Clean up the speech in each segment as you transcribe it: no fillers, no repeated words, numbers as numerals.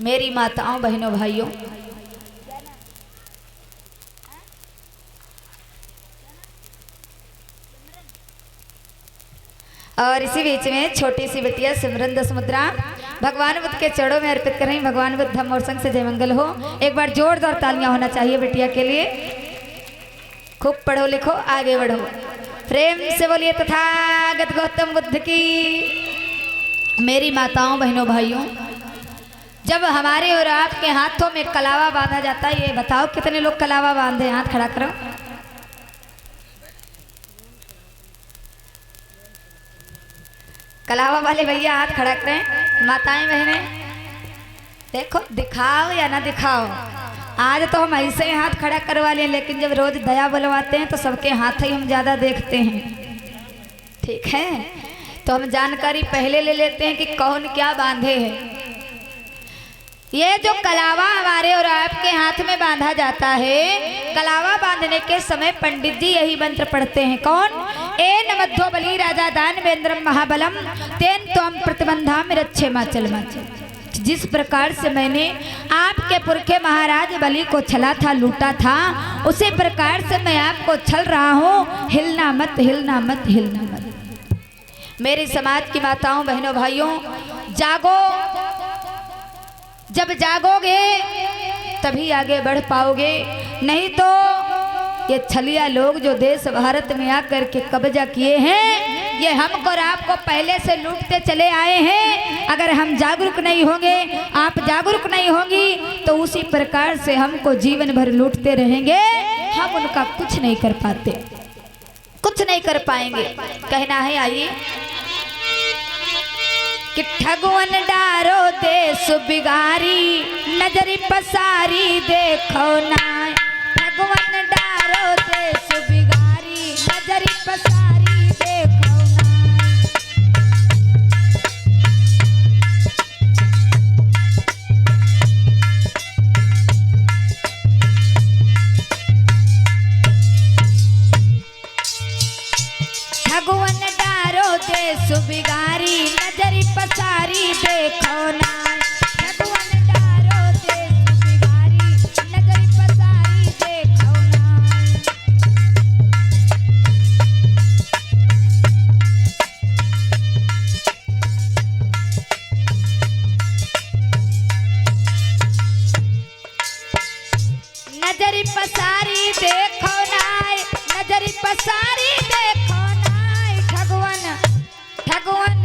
मेरी माताओं बहनों भाइयों, और इसी बीच में छोटी सी बिटिया सिमरन दसमुद्रा भगवान बुद्ध के चरणों में अर्पित कर रही। भगवान बुद्ध धम्म और संघ से जय मंगल हो। एक बार जोरदार तालियां होना चाहिए बिटिया के लिए। खूब पढ़ो लिखो आगे बढ़ो। प्रेम से बोलिए तथागत गौतम बुद्ध की। मेरी माताओं बहनों भाइयों, जब हमारे और आपके हाथों में कलावा बांधा जाता है, ये बताओ कितने लोग कलावा बांधे? हाथ खड़ा करो। कलावा वाले भैया हाथ खड़ा करें। माताएं बहनें देखो, दिखाओ या ना दिखाओ, आज तो हम ऐसे ही हाथ खड़ा करवा लें, लेकिन जब रोज दया बुलवाते हैं तो सबके हाथ ही हम ज़्यादा देखते हैं। ठीक है, तो हम जानकारी पहले ले लेते हैं कि कौन क्या बांधे हैं। ये जो कलावा हमारे और आपके हाथ में बांधा जाता है, कलावा बांधने के समय पंडित जी यही मंत्र पढ़ते हैं। कौन? एन मध्यो बलि राजा दान वेंद्रम महाबलम तेन त्वं प्रतिबंधा में रक्षे माचल माचल। जिस प्रकार से मैंने आपके पुरखे महाराज बलि को छला था, लूटा था, उसी प्रकार से मैं आपको छल रहा हूँ। हिलना मत, हिलना मत, हिलना मत। मेरे समाज की माताओं बहनों भाइयों, जागो। जब जागोगे तभी आगे बढ़ पाओगे, नहीं तो ये छलिया लोग जो देश भारत में आकर के कब्जा किए हैं, ये हमको और आपको पहले से लूटते चले आए हैं। अगर हम जागरूक नहीं होंगे, आप जागरूक नहीं होंगी, तो उसी प्रकार से हमको जीवन भर लूटते रहेंगे। हम उनका कुछ नहीं कर पाते, कुछ नहीं कर पाएंगे। कहना है, आइए कि ठगवन डारो देश बिगारी, नजरी पसारी देखो ना। ठगवन डारो देश बिगारी, नजरी पसारी देखो ना। ठगवन डारो देश बिगारी, नजरी पसारी देखो ना। ठगवन डारो देश बिगारी, नजरी पसारी देखो ना। नजरी पसारी देखो ना, नजरी पसारी देखो ना। ठगवन ठगवन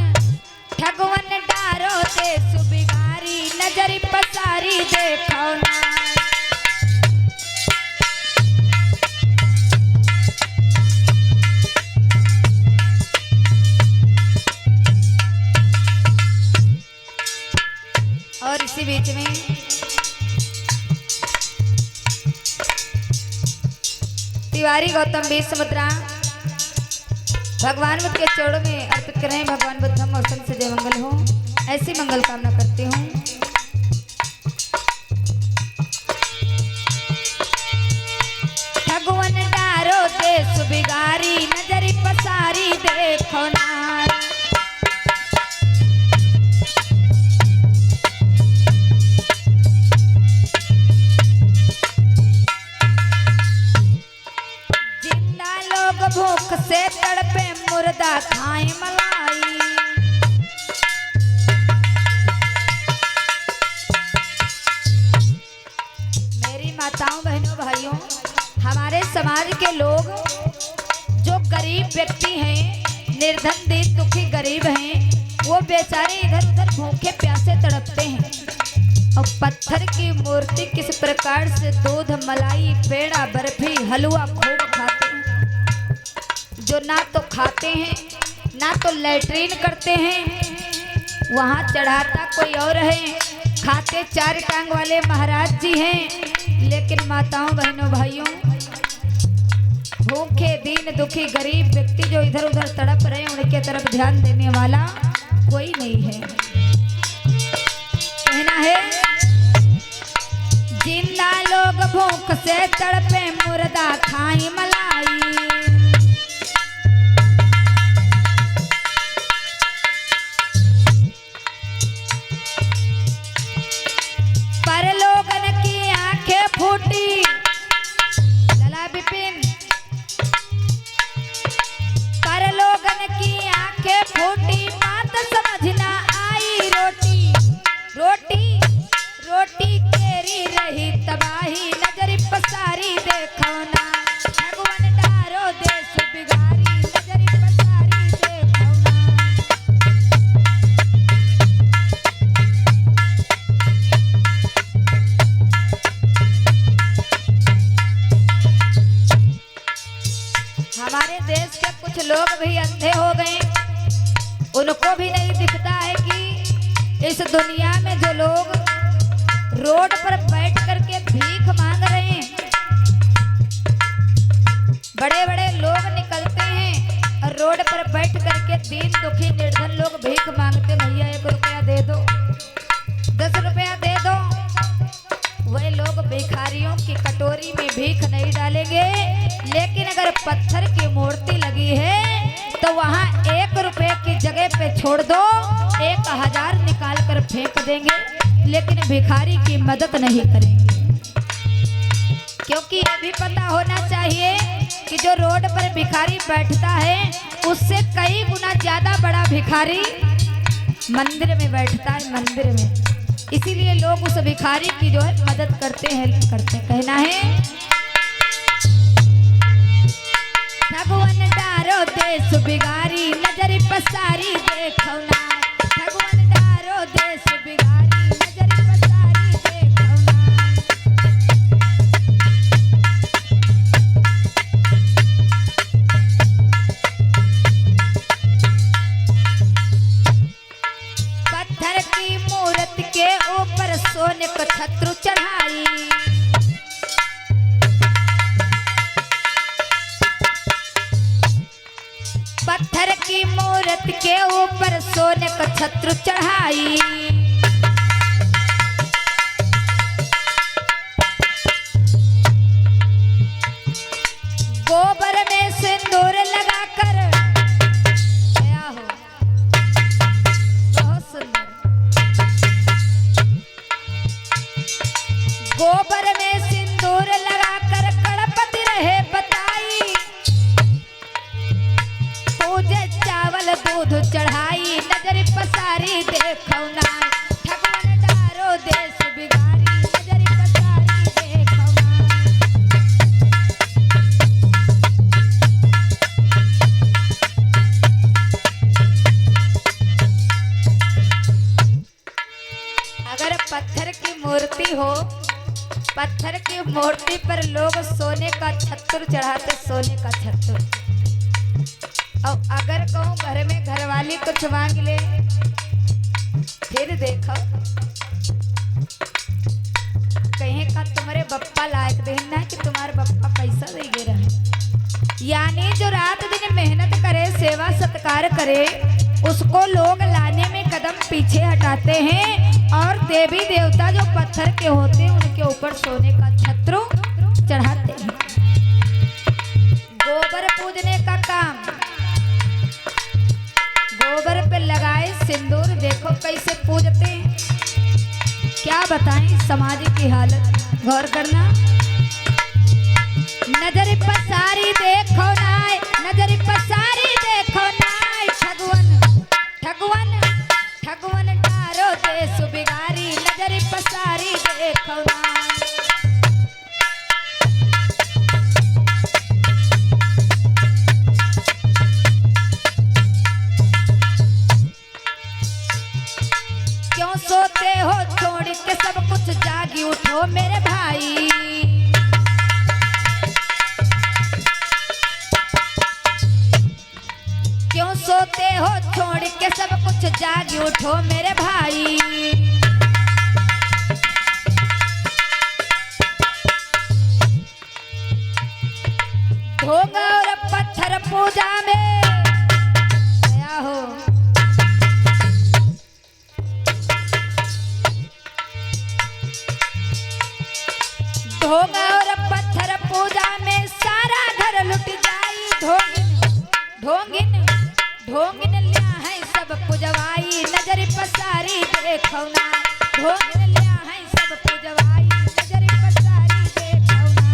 ठगवन डारो देश बिगारी, नजरी पसारी देखो ना। और इसी बीच में तिवारी गौतम बीस समुद्रा भगवान बुद्ध के चरणों में अर्पित कर रहे हैं। भगवान बुद्ध धम्म और संघ से जय मंगल हो, ऐसी मंगल कामना करती हूँ। ठगवन डारो देश बिगारी, नजरी पसारी देखो ना। जिंदा लोग भूख से तड़पे, मुर्दा खाए मलाई। मेरी माताओं बहनों भाइयों, हमारे समाज के लोग जो गरीब व्यक्ति हैं, निर्धन दीन दुखी गरीब हैं, वो बेचारे इधर उधर भूखे प्यासे तड़पते हैं। और पत्थर की मूर्ति किस प्रकार से दूध मलाई पेड़ा बर्फी हलवा खूब खाते हैं। जो ना तो खाते हैं, ना तो लैट्रीन करते हैं, वहाँ चढ़ाता कोई और है, खाते चार टांग वाले महाराज जी हैं। लेकिन माताओं बहनों भाइयों, भूखे दीन दुखी गरीब व्यक्ति जो इधर उधर तड़प रहे हैं, उनके तरफ ध्यान देने वाला कोई नहीं है। कहना है, जिंदा लोग भूख से तड़पे, मुर्दा खाई मलाई। उनको भी नहीं दिखता है कि इस दुनिया में जो लोग रोड पर बैठ करके भीख मांग रहे हैं, बड़े बड़े लोग निकलते हैं और रोड पर बैठ करके दीन दुखी निर्धन लोग भीख मांगते, भैया 1 रुपया दे दो, 10 रुपया दे दो। वही लोग भिखारियों की कटोरी में भीख नहीं डालेंगे, लेकिन अगर पत्थर की मूर्ति लगी है तो वहाँ 1 रुपए की जगह पे छोड़ दो 1000 निकाल कर फेंक देंगे, लेकिन भिखारी की मदद नहीं करेंगे। क्योंकि ये भी पता होना चाहिए कि जो रोड पर भिखारी बैठता है उससे कई गुना ज्यादा बड़ा भिखारी मंदिर में बैठता है, मंदिर में। इसीलिए लोग उस भिखारी की जो है मदद करते हैं, हेल्प करते हैं। कहना है भगवान डारो देश बिगारी नजर पसारी देखो ना, भगवान डारो देश बिगारी नजर पसारी देखो ना। पत्थर की मूर्ति के ऊपर सोने को छत्र चढ़ाई, पत्थर की मूर्ति के ऊपर सोने को छत्र चढ़ाई। गोबर में सिंदूर लगाकर गया हो, बहुत सुंदर। गोबर में सिंदूर लगाकर गणपति रहे बताई, पूजे चावल दूध चढ़ाई नजर पसारी देखो ना, भगवान डारो देश बिगारी नजर पसारी देखो ना। अगर पत्थर की मूर्ति हो, पत्थर की मूर्ति पर लोग सोने का छत्र चढ़ाते, सोने का छत्र। और अगर कहूँ घर में घरवाली कुछ मांग ले, फिर देखो कहीं का तुम्हारे बप्पा लायक देना कि तुम्हारे बप्पा पैसा दे रहे। यानी जो रात दिन मेहनत करे, सेवा सत्कार करे, उसको लोग लाने में कदम पीछे हटाते हैं, और देवी देवता जो पत्थर के होते हैं उनके ऊपर सोने का छत्र चढ़ाते हैं। गोबर पूजने का काम, गोबर पे लगाए सिंदूर, देखो कैसे पूजते हैं। क्या बताएं समाज की हालत, गौर करना। नजर पसारी देखो नाय, नजर पसारी देखो नाय, ठगवन ठगवन ठगवन डारो देश बिगारी नजर पसारी देखो नाय। क्यों सोते हो छोड़ के सब कुछ, जागी उठो मेरे भाई। क्यों सोते हो छोड़ के सब कुछ, जागी उठो मेरे भाई। ढोंगा और पत्थर पूजा में गया हो, ढोंगा और पत्थर पूजा में सारा घर लुट जाई। ढोंगिन ढोंगिन ढोंगिन लिया है सब पुजवाई नजर पसारी देखो ना, ढोंगिन लिया है सब पुजवाई नजर पसारी देखो ना।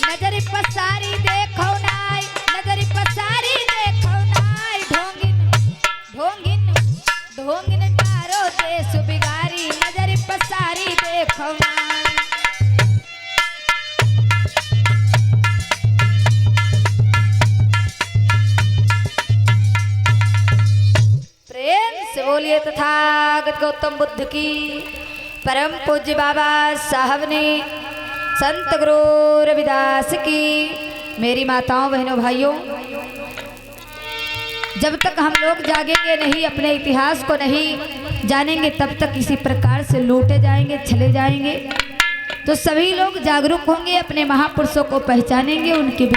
नजर पसारी देखो नाय, नजर पसारी देखो नाय। ढोंगिन ढोंगिन ढोंगिन डारो देश बिगारी नजर पसारी देखो नाय। प्रेम से बोलिए तथागत गौतम बुद्ध की परम पूज्य बाबा साहब ने संत गुरु रविदास की। मेरी माताओं बहनों भाइयों, जब तक हम लोग जागेंगे नहीं, अपने इतिहास को नहीं जानेंगे, तब तक इसी प्रकार से लूटे जाएंगे, चले जाएंगे। तो सभी लोग जागरूक होंगे, अपने महापुरुषों को पहचानेंगे, उनके